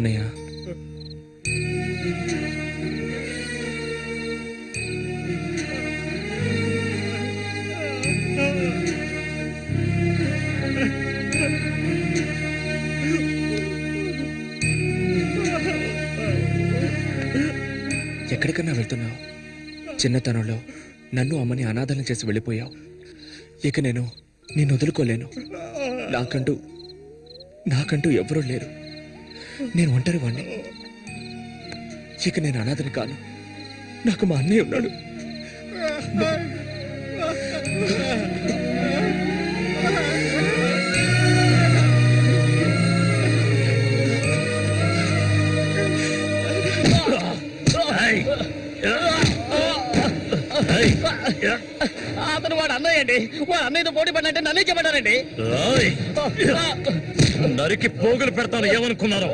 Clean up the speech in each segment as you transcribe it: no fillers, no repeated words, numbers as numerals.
అన్నయ్య. ఎక్కడికన్నా వెళ్తున్నావు? చిన్నతనంలో నన్ను అమ్మని అనాథలను చేసి వెళ్ళిపోయావు. ఇక నేను నిన్ను వదులుకోలేను. నాకంటూ ఎవరూ లేరు. నేను ఒంటరి వాణ్ణి. ఇక నేను అనాథని కాను. నాకు మా అన్నయ్య ఉన్నాడు. అతను వాడు అన్నయ్య అండి. వాడు అన్నయ్యతో పోటీ పడినట్టే నన్ను చెప్పారండి. నరికి పోగులు పెడతాను ఏమనుకున్నారు?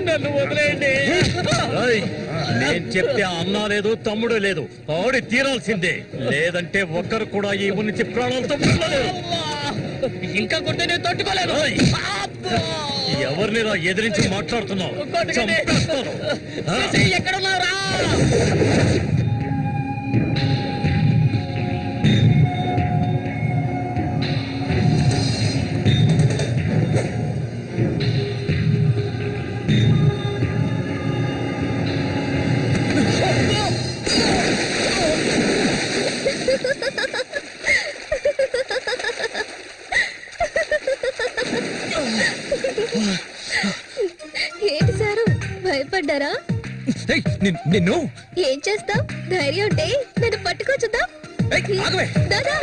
నన్ను వదిలేయండి. నేను చెప్తే అన్నా లేదు తమ్ముడు లేదు, ఆడి తీరాల్సిందే. లేదంటే ఒక్కరు కూడా ఈ ఊరి నుంచి ప్రాణాలతో వెళ్ళలేరు. ఇంకా కొట్టే నేను తట్టుకోలేను. ఎవరిని ఎదిరించి మాట్లాడుతున్నావు? ఎక్కడున్నారా? ఏంటి సారు, భయపడ్డారా? నిన్ను ఏం చేస్తావ్? ధైర్యం ఉంటే నన్ను పట్టుకోచుద్దాం. దాదా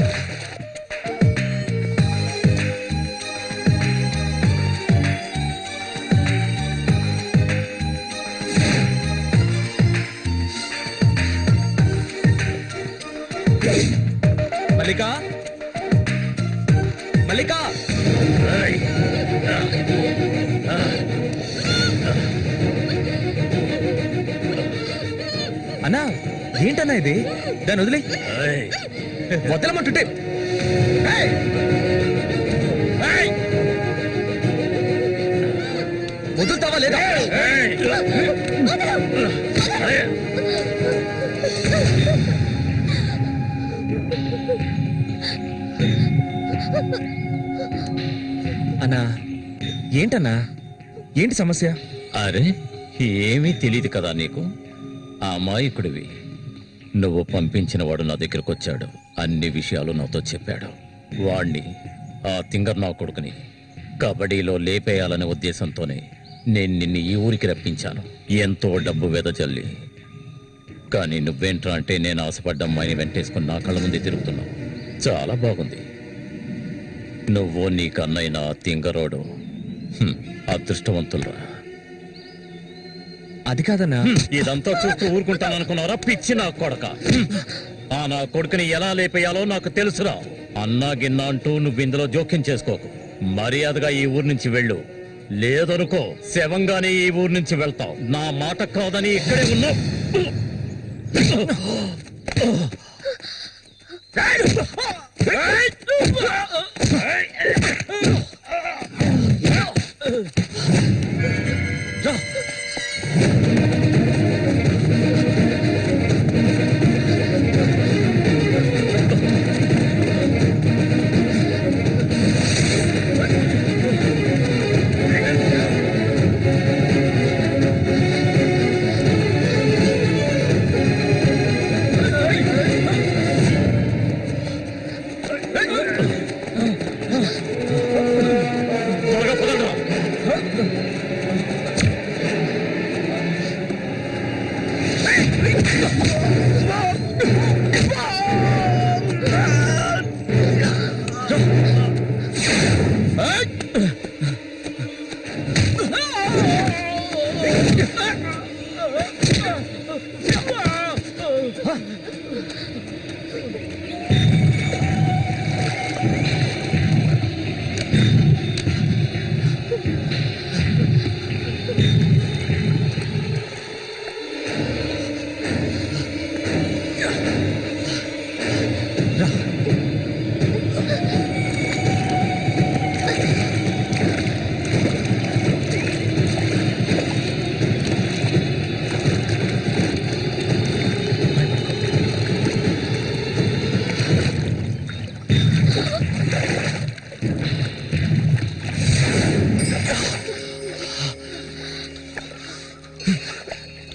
మల్లికా, మల్లికా, అన్నా ఏంటన్నా ఇది? దాన్ని వదిలే. వదలమంటుంటే వదులుతావా లేదా? అన్నా ఏంటన్నా, ఏంటి సమస్య? అరే ఏమీ తెలియదు కదా నీకు? అమాయకుడివి. నువ్వు పంపించిన వాడు నా దగ్గరకు వచ్చాడు. అన్ని విషయాలు నాతో చెప్పాడు. వాణ్ణి, ఆ తింగర్ నా కొడుకుని కబడ్డీలో లేపేయాలనే ఉద్దేశంతోనే నేను నిన్ను ఈ ఊరికి రప్పించాను. ఎంతో డబ్బు వెదజల్లి. కానీ నువ్వేంట్రా అంటే నేను ఆశపడ్డ అమ్మాయిని వెంటేసుకుని నా కళ్ళ ముందే తిరుగుతున్నావు. చాలా బాగుంది. నువ్వు నీకన్నైనా తింగరోడు అదృష్టవంతులరా. అది కాదన్నా. ఇదంతా చూస్తూ ఊరుకుంటాననుకున్నారా పిచ్చి నా కొడక? ఆ నా కొడుకుని ఎలా లేపేయాలో నాకు తెలుసురా. అన్నా గిన్నా అంటూ నువ్వు ఇందులో జోక్యం చేసుకోకు. మర్యాదగా ఈ ఊరు నుంచి వెళ్ళు. లేదనుకో శవంగానే ఈ ఊరు నుంచి వెళ్తావు. నా మాట కాదని ఇక్కడే ఉన్నావు.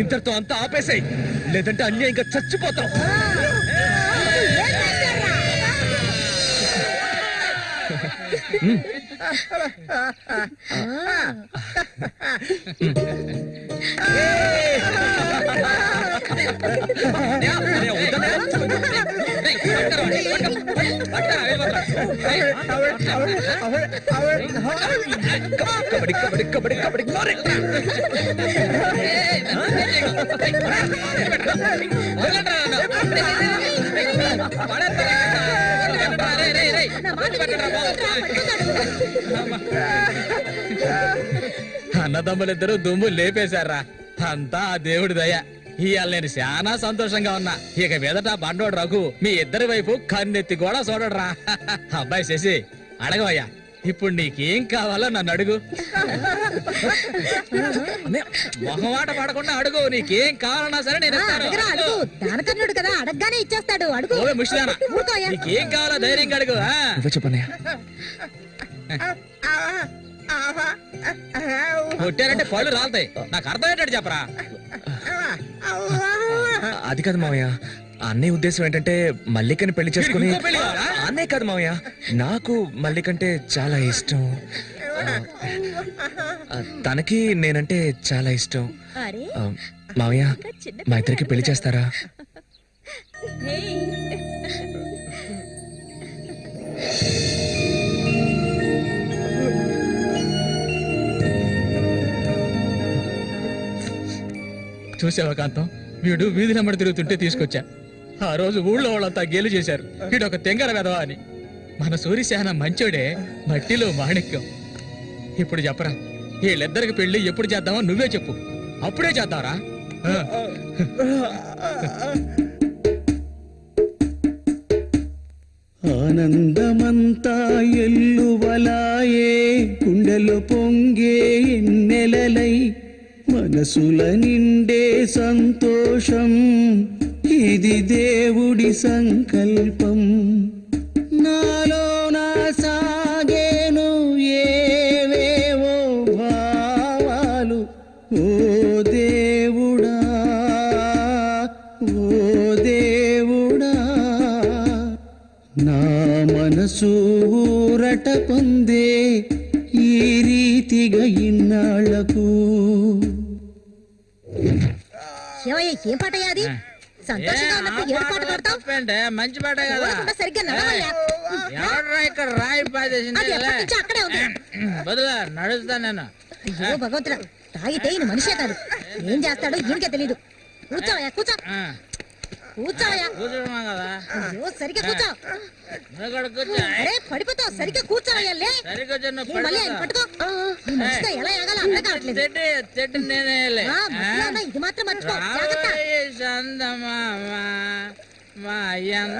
ఇంతటితో అంతా ఆపేసాయి, లేదంటే అన్యాయంగా చచ్చిపోతాం. అన్నదమ్ములిద్దరూ దుమ్ము లేపేశారా, అంతా ఆ దేవుడి దయ. ఇవాళ నేను చాలా సంతోషంగా ఉన్నా. ఇక మీదట బండోడు రఘు మీ ఇద్దరి వైపు కన్నెత్తి కూడా చూడరా. అబ్బాయి శశి, అడగవయ్యా, ఇప్పుడు నీకేం కావాలో నన్ను అడుగు. మొహమాట పడకుండా అడుగు, నీకేం కావాలన్నా సరే నేను ఇస్తాను. దానకర్ణుడు కదా, అడగగానే ఇచ్చేస్తాడు. అడుగు. ఓవే ముష్టిదానా, నీకేం కావాలో ధైర్యంగా అడుగు. చెప్పన్నయ్య. కొట్టారంటే పళ్ళు రాలుతాయి. నాకు అర్థమయ్యేటట్టు చెప్పరా. అది కాదు మావయ్య, అన్నయ్య ఉద్దేశం ఏంటంటే మల్లికని పెళ్లి చేసుకుని. అన్నయ్య కాదు మావయ్య, నాకు మల్లికంటే చాలా ఇష్టం. తనకి నేనంటే చాలా ఇష్టం. మావయ్య, మా ఇద్దరికి పెళ్లి చేస్తారా? చూసావా కాంతం, వీడు వీధి నెంబడి తిరుగుతుంటే తీసుకొచ్చా. ఆ రోజు ఊళ్ళో వాళ్ళంతా గేలు చేశారు, వీడు ఒక తెంగర వెదవా అని. మన సూర్యశాన మంచోడే, మట్టిలో మాణిక్యం. ఇప్పుడు చెప్పరా, వీళ్ళిద్దరికి పెళ్లి ఎప్పుడు చేద్దామో నువ్వే చెప్పు, అప్పుడే చేద్దారా. ఆనందమంతా ఎల్లువలాయే, గుండెలు పొంగే ఎన్నెలలై, మనసుల నిండే సంతోషం, ఇది దేవుడి సంకల్పం. నాలో నా సాగేను ఏవేవో భావాలు, ఓ దేవుడా, ఓ దేవుడా. నా మనసు ఊరట పొందే ఈ రీతిగా ఇన్నాళ్లకు. ఏమయ్యా ఏం పాటయ్యా అది? సంతోషంగా ఉన్నప్పుడు ఏడు పాట పాడతావు? మంచి పాట కదా. ఊరకుండా సరిగ్గా నడవయ్యా. ఎవడ్రా ఇక్కడ రాయి పాదేసింది? అది ఎప్పటి నుంచో అక్కడే ఉంది. బదుగా నడుస్తా నేను. అయ్యో భగవంతుడా, తాగితే ఈయన మనిషే కాదు, ఏం చేస్తాడో ఈయనకే తెలీదు. కూర్చోవయ్యా, కూర్చో. కూర్చోవయ్యా. కూర్చున్నాం కదా. అయ్యో సరిగ్గా కూర్చో. నువ్వు ఇక్కడ కూర్చో. అరే పడిపోతావు, సరిగ్గా కూర్చోవయ్యా. లే సరిగ్గా ఏ, మళ్ళీ ఆయన పట్టుకో. ఈ మనిషితో ఎలా ఎగాలో అర్థం కావట్లేదు. చెట్టు నేనే మధ్యలో ఉన్న ఇది మాత్రం మర్చిపో, జాగ్రత్త. చందమామ మాయంత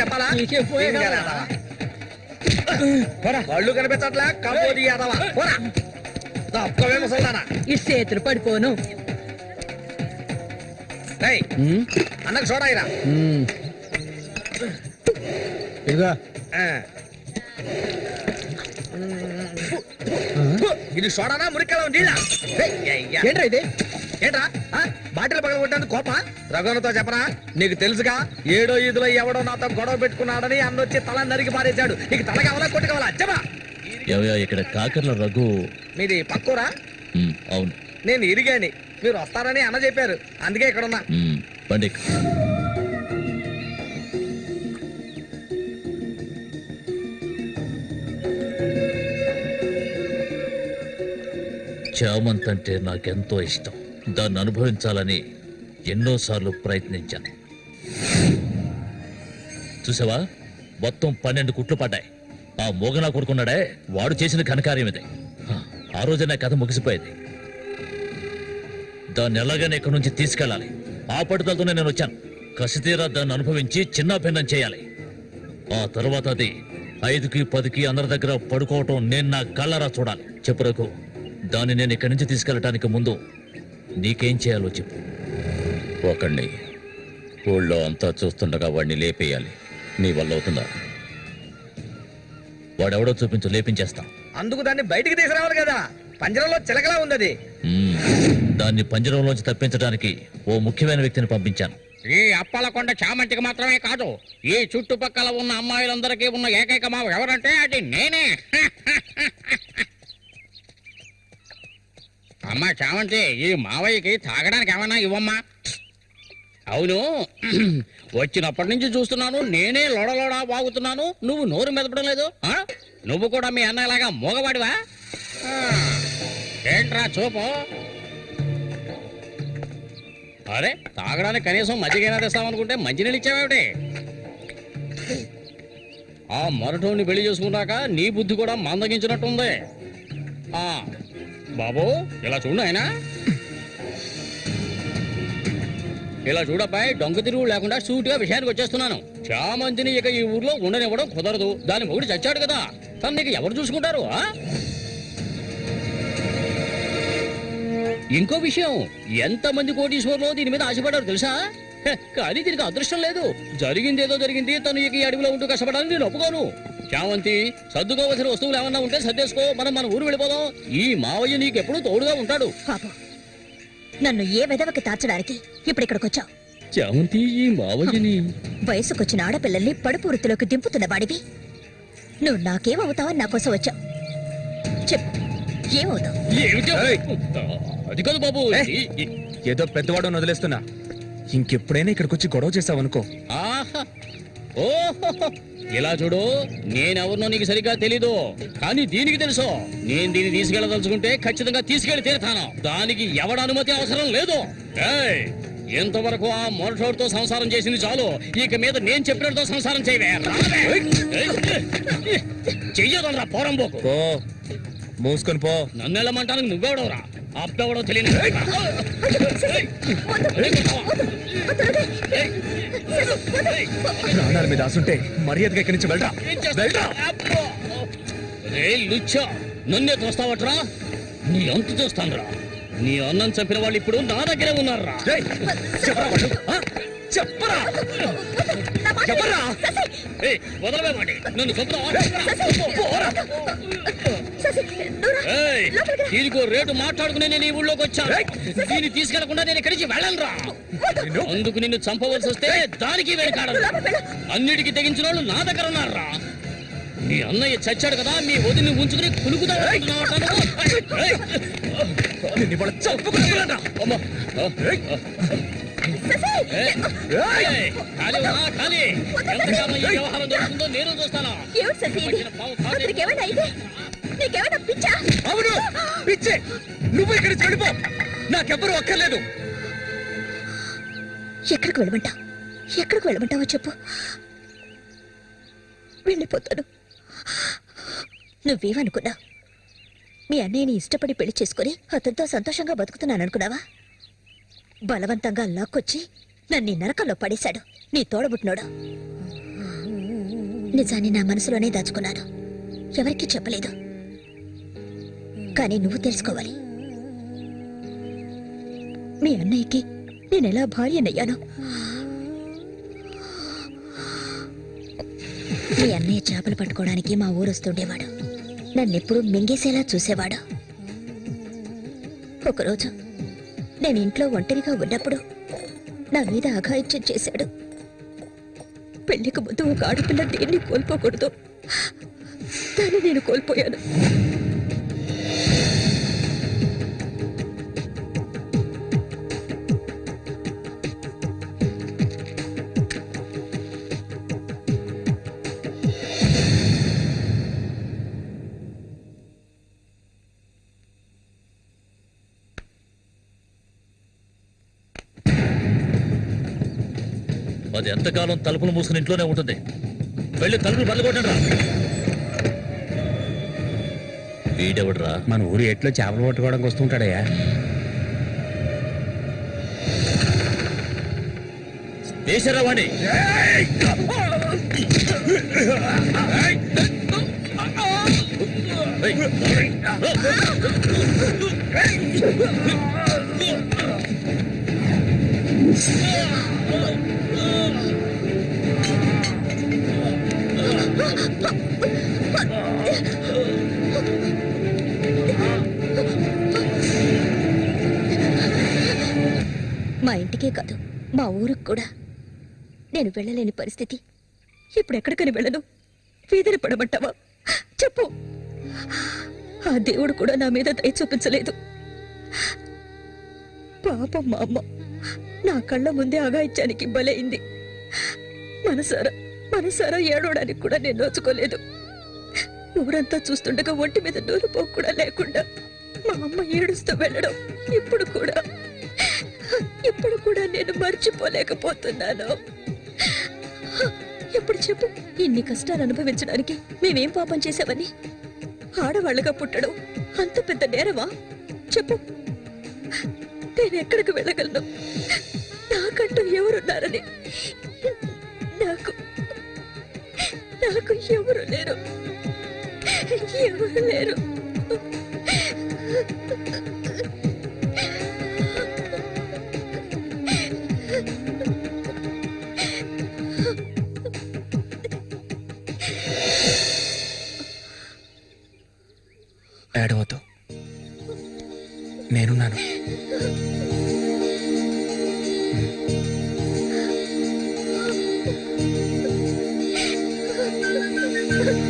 చెప్పాలా? వాళ్ళు కనిపించట్లా కాబోది యాదవా. ముసల్దానా ఈ చేతులు పడిపోను. అన్నకు చూడాయిరా. ఇదిగా ఇది చూడనా మురికలో నీళ్ళ ఏంట్రా ఇది? ఏంట్రా బాటిల్ పగల కొట్టేందుకు కోప? రఘునతో చెప్పరా, నీకు తెలుసుగా 7వ ఈదులో ఎవడో నాతో గొడవ పెట్టుకున్నాడని అన్నొచ్చి తల నరికి పారేశాడు. నీకు తల కావాలా కొట్టు కావాలా చెప్పా? ఇక్కడ కాకర్ల రఘు. మీది పక్కూరా? అవును. నేను ఇరిగాని, మీరు వస్తారని అన్న చెప్పారు, అందుకే ఇక్కడ ఉన్నా. బండి చామంతి అంటే నాకెంతో ఇష్టం. దాన్ని అనుభవించాలని ఎన్నోసార్లు ప్రయత్నించాను. చూసావా, మొత్తం 12 కుట్లు పడ్డాయి. ఆ మోగనా కొడుకున్నాడే, వాడు చేసిన ఘనకార్యం ఇదే. ఆ రోజే నా కథ ముగిసిపోయేది. దాన్ని ఎలాగైనా ఇక్కడి నుంచి తీసుకెళ్ళాలి. ఆ పట్టుదలతోనే నేను వచ్చాను. కసితీరా దాన్ని అనుభవించి చిన్న భిన్నం చేయాలి. ఆ తర్వాత అది 5కి 10కి అందరి దగ్గర పడుకోవటం నేను నా కళ్ళరా చూడాలి. చెప్పు రఘు, దాన్ని నేను ఇక్కడి నుంచి తీసుకెళ్ళటానికి ముందు నీకేం చేయాలో చెప్పు. ఒకడిని ఊళ్ళో అంతా చూస్తుండగా వాడిని లేపేయాలి. నీ వల్ల అవుతుందా? వాడెవడో చూపించు, లేపించేస్తా. అందుకు దాన్ని బయటికి తీసుకురావాలి కదా, పంజరంలో చిలకలా ఉంది. దాన్ని పంజరంలోంచి తప్పించడానికి ఓ ముఖ్యమైన వ్యక్తిని పంపించాను. ఈ అప్పలకొండ చామంతికి మాత్రమే కాదు, ఈ చుట్టుపక్కల ఉన్న అమ్మాయిలందరికీ ఉన్న ఏకైక మావ ఎవరంటే అది నేనే. అమ్మా చామంతి, ఈ మావయ్యకి తాగడానికి ఏమన్నా ఇవ్వమ్మా. అవును, వచ్చినప్పటి నుంచి చూస్తున్నాను, నేనే లొడలోడా వాగుతున్నాను, నువ్వు నోరు మెదపడం లేదు. నువ్వు కూడా మీ అన్నలాగా మూగవాడివా? ఏంట్రా చూపు? అరే, తాగడానికి కనీసం మజ్జిగైనా తెస్తామనుకుంటే మంచినీళ్ళు ఇచ్చావేమిటి? ఆ మరటోని పెళ్లి చేసుకున్నాక నీ బుద్ధి కూడా మందగించినట్టుంది. బాబు, ఇలా చూడు ఆయన, ఇలా చూడబ్బాయి, డొంక తిరుగు లేకుండా సూటిగా విషయానికి వచ్చేస్తున్నాను. చామంతిని ఇక ఈ ఊర్లో ఉండనివ్వడం కుదరదు. దాని మొగుడు చచ్చాడు కదా, తను నీకు ఎవరు చూసుకుంటారు? ఇంకో విషయం, ఎంతమంది కోటీశ్వర్లో దీని మీద ఆశపడ్డారు తెలుసా? కానీ దీనికి అదృష్టం లేదు. జరిగిందేదో జరిగింది. తను ఈ అడవిలో ఉంటూ కష్టపడాలని నేను ఒప్పుకోను. చామంతి, సర్దుకోవలసిన వస్తువులు ఏమన్నా ఉంటే సర్దేసుకో. మన ఊరు వెళ్ళిపోదాం. ఈ మావయ్య నీకెప్పుడు తోడుగా ఉంటాడు. పాపం నన్ను ఏ విధవకి తార్చడానికి ఇప్పుడు ఇక్కడికి వచ్చావు? చామంతి, ఈ మావయ్యని వయసుకొచ్చిన ఆడపిల్లల్ని పడుపు వృత్తిలోకి దింపుతున్న వాడివి నువ్వు నాకేమవుతావని నా కోసం వచ్చావు. చెప్పు, ఏమవుతావు? ఏమిటో? అది కాదు బాబు. ఏదో పెద్దవాడు వదిలేస్తున్నా. ఇంకెప్పుడైనా ఇక్కడికి వచ్చి గొడవ చేసావనుకో. ఆహా, ఓహో, ఇలా చూడు. నేనెవరినో నీకు సరిగ్గా తెలీదు, కానీ దీనికి తెలుసు. నేను దీన్ని తీసుకెళ్ళదలుచుకుంటే ఖచ్చితంగా తీసుకెళ్లి తీరుతాను. దానికి ఎవడ అనుమతి అవసరం లేదు. ఏయ్, ఎంతవరకు ఆ మొరటోడితో సంసారం చేసింది చాలు. ఇక మీద నేను చెప్పినట్టుతో సంసారం చేయవే. చెయ్యదరా పోరంబోకు. పో, మూసుకొని పో. నన్ను వెళ్ళమంటానికి నువ్వెవడవరా? అబ్బెవడో తెలియదు. ప్రాణాల మీద ఆసుంటే మర్యాదగా ఇక్కడి నుంచి వెళ్ళరా. వెళ్ళరా. లుచ్చా, నన్నే చూస్తావట్రా? నీ అంతు చూస్తానురా. నీ అన్నం చంపిన వాళ్ళు ఇప్పుడు నా దగ్గరే ఉన్నారా? ఏయ్, చెప్పరా వాళ్ళు? ఆ? చెప్పరా. చెప్పరా. వదలవేమండి, నన్ను దీనికో రేటు మాట్లాడుకునే నేను ఈ ఊళ్ళోకి వచ్చాను. దీన్ని తీసుకెళ్లకుండా నేను ఇక్కడి నుంచి వెళ్ళనురా. అందుకు నిన్ను చంపవలసి వస్తే దానికి వెనకాడను. అన్నిటికీ తెగించిన వాళ్ళు నా దగ్గర ఉన్నారా? మీ అన్నయ్య చచ్చాడు కదా, మీ వదిని ఉంచుకుని కులుకుతా. వ్యవహారం జరుగుతుందో నేను చూస్తాను. అవును, పిచ్చే. నువ్వు ఇక్కడి నుంచి వెళ్ళిపో. నాకెవ్వరూ అక్కర్లేదు. ఎక్కడికి వెళ్ళమంటావు? ఎక్కడికి వెళ్ళమంటావో చెప్పు, వెళ్ళిపోతాను. నువ్వేమనుకున్నావు? మీ అన్నయ్యని ఇష్టపడి పెళ్లి చేసుకుని అతనితో సంతోషంగా బతుకుతున్నాను అనుకున్నావా? బలవంతంగా లాక్కొచ్చి నన్ను నరకంలో పడేశాడు నీ తోడబుట్టినోడు. నిజాన్ని నా మనసులోనే దాచుకున్నాను, ఎవరికీ చెప్పలేదు. కానీ నువ్వు తెలుసుకోవాలి, మీ అన్నయ్యకి నేనెలా భార్యనయ్యాను. మీ అన్నయ్య చేపలు పట్టుకోవడానికి మా ఊరొస్తుండేవాడు. నన్నెప్పుడు మింగేసేలా చూసేవాడు. ఒకరోజు నేను ఇంట్లో ఒంటరిగా ఉన్నప్పుడు నా మీద అఘాయిత్యం చేశాడు. పెళ్లికి ముందు ఒక ఆడపిల్ల దేన్ని కోల్పోకూడదు, దాన్ని నేను కోల్పోయాను. అది ఎంతకాలం తలుపులు మూసుకుని ఇంట్లోనే ఉంటుంది. వెళ్ళి తలుపులు పగలగొట్టండి రా. వీడెవడరా? మన ఊరు ఎట్లో చేపలు పట్టుకోవడానికి వస్తుంటాడయ్యా. వేసారా వాణ్ణి? మా ఇంటికే కాదు, మా ఊరికి కూడా నేను వెళ్ళలేని పరిస్థితి. ఇప్పుడు ఎక్కడికని వెళ్ళను? వీధిని పడమంటావా? చెప్పు. ఆ దేవుడు కూడా నా మీద దయ చూపించలేదు. పాపం మా అమ్మ నా కళ్ళ ముందే అఘాయిత్యానికి బలైంది. మనసారా ఏడవడానికి కూడా నేను నోచుకోలేదు. ఊరంతా చూస్తుండగా ఒంటి మీద నూలుపోకు కూడా లేకుండా మా అమ్మ ఏడుస్తూ వెళ్ళడం ఇప్పుడు కూడా నేను మర్చిపోలేకపోతున్నాను. ఎప్పుడు చెప్పు, ఇన్ని కష్టాలు అనుభవించడానికి మేమేం పాపం చేశామని? ఆడవాళ్ళగా పుట్టడం అంత పెద్ద నేరమా? చెప్పు, నేను ఎక్కడికి వెళ్ళగలను? నాకంటూ ఎవరున్నారని? నాకు ఎవరు లేరు. నేనున్నాను. ఆ